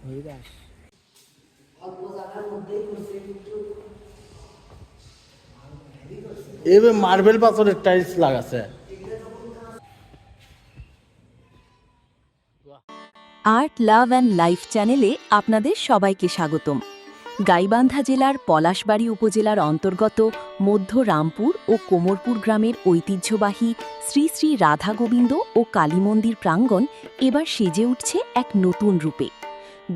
হরিদাস এবার মার্বেল পাথরের টাইলস লাগাছে। আর্ট লাভ অ্যান্ড লাইফ চ্যানেলে আপনাদের সবাইকে স্বাগতম। গাইবান্ধা জেলার পলাশবাড়ী উপজেলার অন্তর্গত মধ্য রামপুর ও কোমরপুর গ্রামের ঐতিহ্যবাহী শ্রী শ্রী রাধা গোবিন্দ ও কালী মন্দির প্রাঙ্গণ এবার সেজে উঠছে এক নতুন রূপে।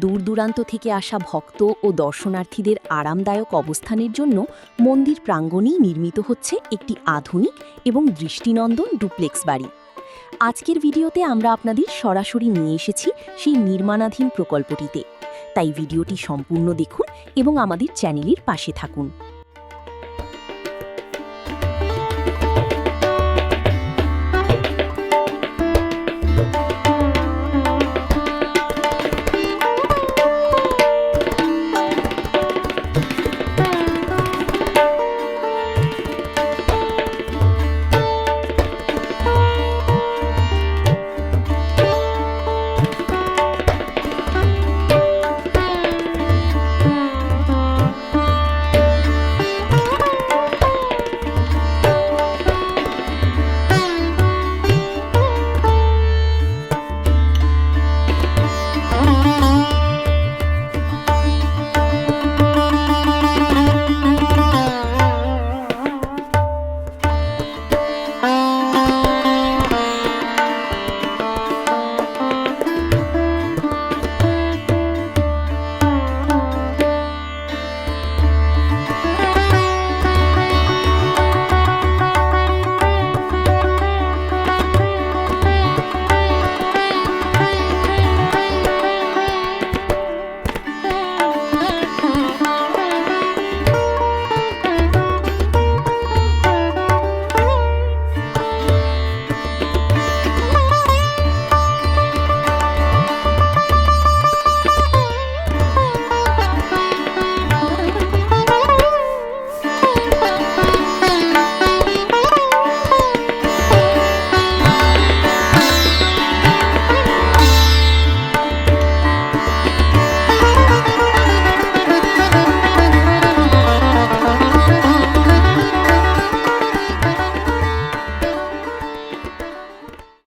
দূর দূরান্ত থেকে আসা ভক্ত ও দর্শনার্থীদের আরামদায়ক অবস্থানের জন্য মন্দির প্রাঙ্গণেই নির্মিত হচ্ছে একটি আধুনিক এবং দৃষ্টিনন্দন ডুপ্লেক্স বাড়ি। আজকের ভিডিওতে আমরা আপনাদের সরাসরি নিয়ে এসেছি সেই নির্মাণাধীন প্রকল্পটিতে, তাই ভিডিওটি সম্পূর্ণ দেখুন এবং আমাদের চ্যানেলের পাশে থাকুন।